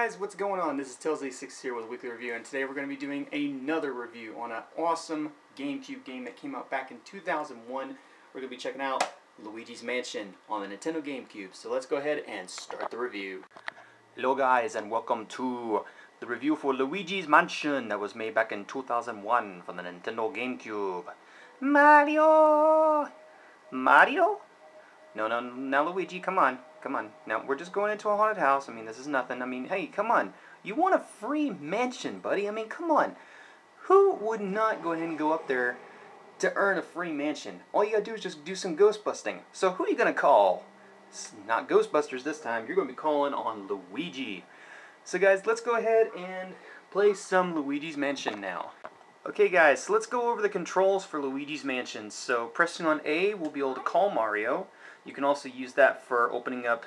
guys, what's going on? This is Tails86 here with Wii-kly Review, and today we're going to be doing another review on an awesome GameCube game that came out back in 2001. We're going to be checking out Luigi's Mansion on the Nintendo Gamecube. So let's go ahead and start the review. Hello guys, and welcome to the review for Luigi's Mansion that was made back in 2001 from the Nintendo Gamecube. Mario! Mario? No, now Luigi, come on. Come on. Now, we're just going into a haunted house. I mean, this is nothing. I mean, hey, come on. You want a free mansion, buddy. I mean, come on. Who would not go ahead and go up there to earn a free mansion? All you gotta do is just do some ghost busting. So who are you gonna call? It's not Ghostbusters this time. You're gonna be calling on Luigi. So guys, let's go ahead and play some Luigi's Mansion now. Okay guys, so let's go over the controls for Luigi's Mansion. So pressing on A, we'll be able to call Mario. You can also use that for opening up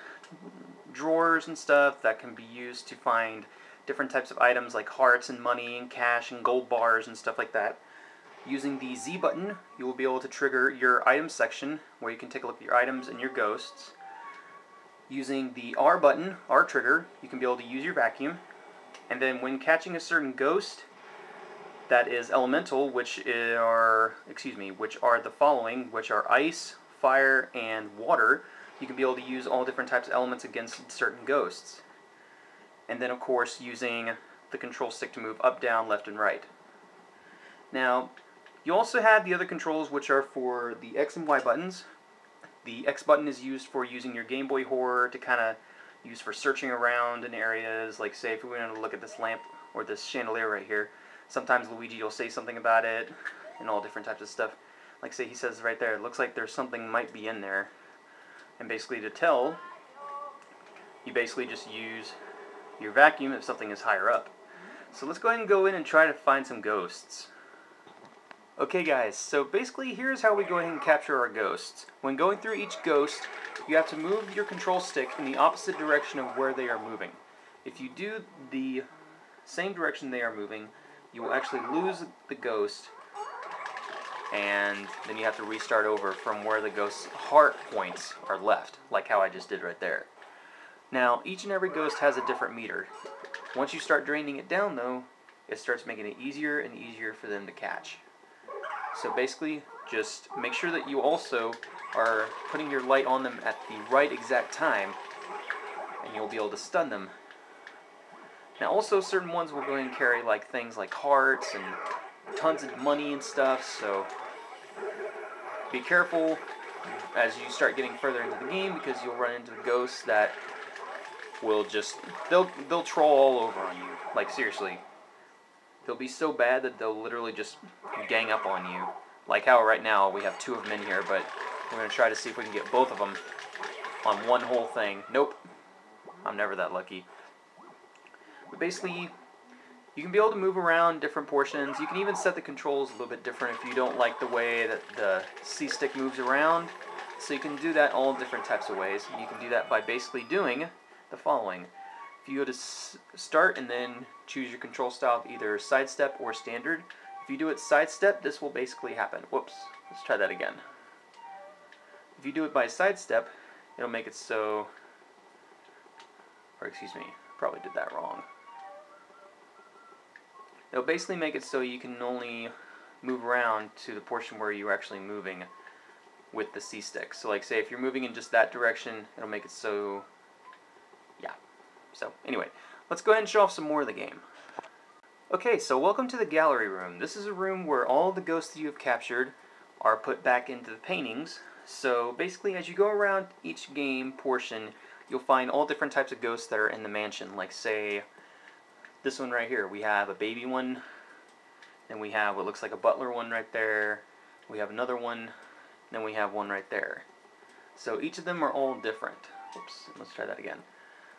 drawers and stuff that can be used to find different types of items like hearts and money and cash and gold bars and stuff like that. Using the Z button, you will be able to trigger your items section where you can take a look at your items and your ghosts. Using the R button, R trigger, you can be able to use your vacuum. And then when catching a certain ghost that is elemental, which are the following, which are ice, fire, and water, you can be able to use all different types of elements against certain ghosts. And then of course using the control stick to move up, down, left, and right. Now you also have the other controls, which are for the X and Y buttons. The X button is used for using your Game Boy Horror to kind of use for searching around in areas, like say if we wanted to look at this lamp or this chandelier right here. Sometimes Luigi will say something about it and all different types of stuff. Like say he says right there, it looks like there's something might be in there. And basically to tell, you basically just use your vacuum if something is higher up. So let's go ahead and go in and try to find some ghosts. Okay guys, so basically here's how we go ahead and capture our ghosts. When going through each ghost, you have to move your control stick in the opposite direction of where they are moving. If you do the same direction they are moving, you will actually lose the ghost, and then you have to restart over from where the ghost's heart points are left, like how I just did right there. Now, each and every ghost has a different meter. Once you start draining it down, though, it starts making it easier and easier for them to catch. So basically, just make sure that you also are putting your light on them at the right exact time, and you'll be able to stun them. Now also certain ones will go ahead and carry like things like hearts and tons of money and stuff, so be careful as you start getting further into the game, because you'll run into the ghosts that will just, they'll troll all over on you. Like seriously. They'll be so bad that they'll literally just gang up on you. Like how right now we have two of them in here, but we're going to try to see if we can get both of them on one whole thing. Nope. I'm never that lucky. But basically, you can be able to move around different portions. You can even set the controls a little bit different if you don't like the way that the C-stick moves around. So you can do that all different types of ways. And you can do that by basically doing the following. If you go to start and then choose your control style of either sidestep or standard, if you do it sidestep, this will basically happen. Whoops, let's try that again. If you do it by sidestep, it'll make it so, or excuse me, probably did that wrong. It'll basically make it so you can only move around to the portion where you're actually moving with the C-stick. So like say if you're moving in just that direction, it'll make it so, yeah. So anyway, let's go ahead and show off some more of the game. Okay, so welcome to the gallery room. This is a room where all the ghosts that you have captured are put back into the paintings. So basically as you go around each game portion, you'll find all different types of ghosts that are in the mansion. Like say, this one right here, we have a baby one, then we have what looks like a butler one right there, we have another one, then we have one right there. So each of them are all different. Oops, let's try that again.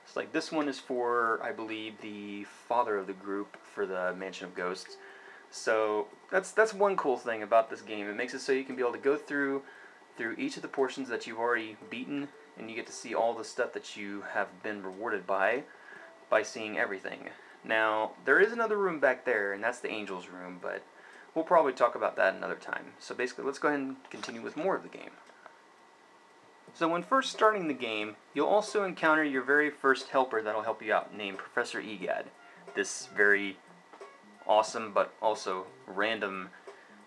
So like this one is for, I believe, the father of the group for the Mansion of Ghosts. So that's one cool thing about this game. It makes it so you can be able to go through each of the portions that you've already beaten, and you get to see all the stuff that you have been rewarded by seeing everything. Now, there is another room back there, and that's the Angel's room, but we'll probably talk about that another time. So basically, let's go ahead and continue with more of the game. So when first starting the game, you'll also encounter your very first helper that'll help you out, named Professor Egad. This very awesome but also random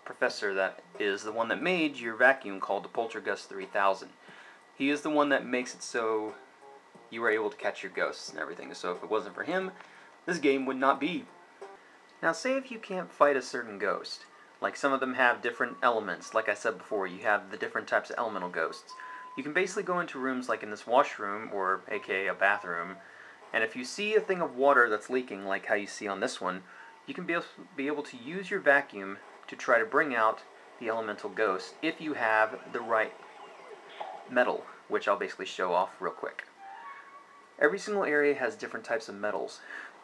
professor that is the one that made your vacuum called the Poltergust 3000. He is the one that makes it so you were able to catch your ghosts and everything. So if it wasn't for him, this game would not be. Now say if you can't fight a certain ghost, like some of them have different elements. Like I said before, you have the different types of elemental ghosts. You can basically go into rooms like in this washroom, or aka a bathroom, and if you see a thing of water that's leaking, like how you see on this one, you can be able to use your vacuum to try to bring out the elemental ghost if you have the right metal, which I'll basically show off real quick. Every single area has different types of metals.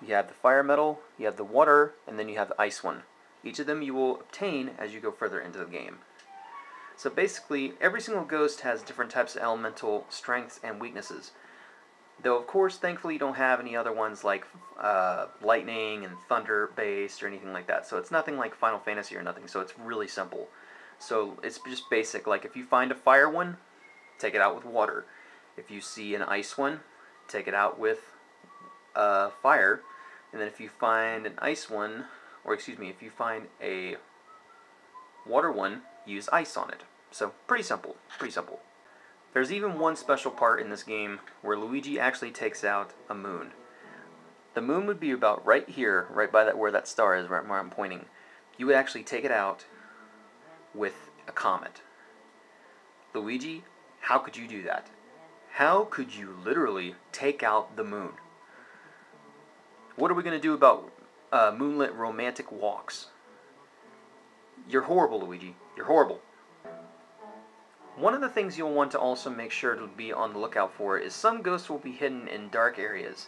You have the fire metal, you have the water, and then you have the ice one. Each of them you will obtain as you go further into the game. So basically, every single ghost has different types of elemental strengths and weaknesses. Though, of course, thankfully you don't have any other ones like lightning and thunder based or anything like that. So it's nothing like Final Fantasy or nothing, so it's really simple. So it's just basic, like if you find a fire one, take it out with water. If you see an ice one, take it out with fire. And then if you find an ice one, or excuse me, if you find a water one, use ice on it. So pretty simple, pretty simple. There's even one special part in this game where Luigi actually takes out a moon. The moon would be about right here, right by that where that star is, right where I'm pointing. You would actually take it out with a comet. Luigi, how could you do that? How could you literally take out the moon? What are we going to do about moonlit romantic walks? You're horrible, Luigi. You're horrible. One of the things you'll want to also make sure to be on the lookout for is some ghosts will be hidden in dark areas.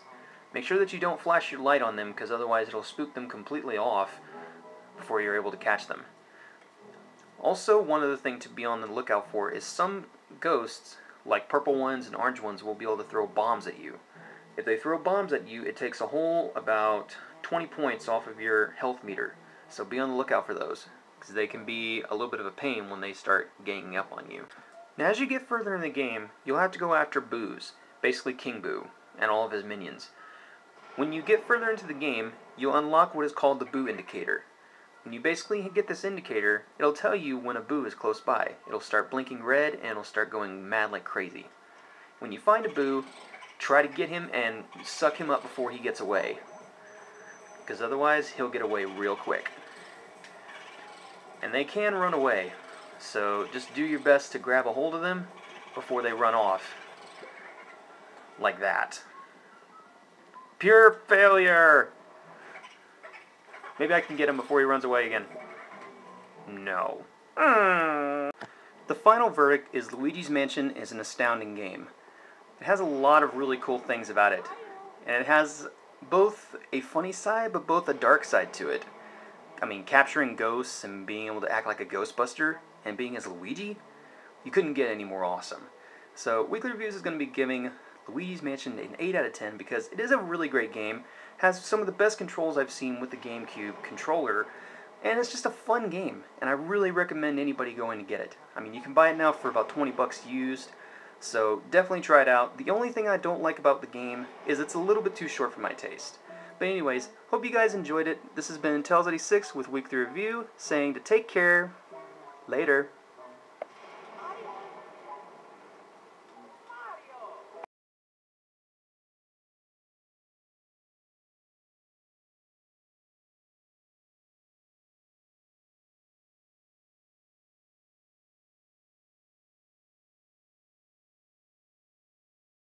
Make sure that you don't flash your light on them, because otherwise it'll spook them completely off before you're able to catch them. Also, one other thing to be on the lookout for is some ghosts, like purple ones and orange ones, will be able to throw bombs at you. If they throw bombs at you, it takes a whole about 20 points off of your health meter. So be on the lookout for those, because they can be a little bit of a pain when they start ganging up on you. Now as you get further in the game, you'll have to go after Boo's, basically King Boo, and all of his minions. When you get further into the game, you'll unlock what is called the Boo indicator. When you basically get this indicator, it'll tell you when a Boo is close by. It'll start blinking red and it'll start going mad like crazy. When you find a Boo, try to get him and suck him up before he gets away, because otherwise he'll get away real quick. And they can run away, so just do your best to grab a hold of them before they run off. Like that. Pure failure! Maybe I can get him before he runs away again. No. The final verdict is Luigi's Mansion is an astounding game. It has a lot of really cool things about it. And it has both a funny side, but both a dark side to it. I mean, capturing ghosts and being able to act like a Ghostbuster and being as Luigi, you couldn't get any more awesome. So, Wii-kly Reviews is going to be giving Luigi's Mansion an 8 out of 10 because it is a really great game, has some of the best controls I've seen with the GameCube controller, and it's just a fun game, and I really recommend anybody going to get it. I mean, you can buy it now for about 20 bucks used, so definitely try it out. The only thing I don't like about the game is it's a little bit too short for my taste. But anyways, hope you guys enjoyed it. This has been Intel's86 with Wii-kly Review, saying to take care. Later.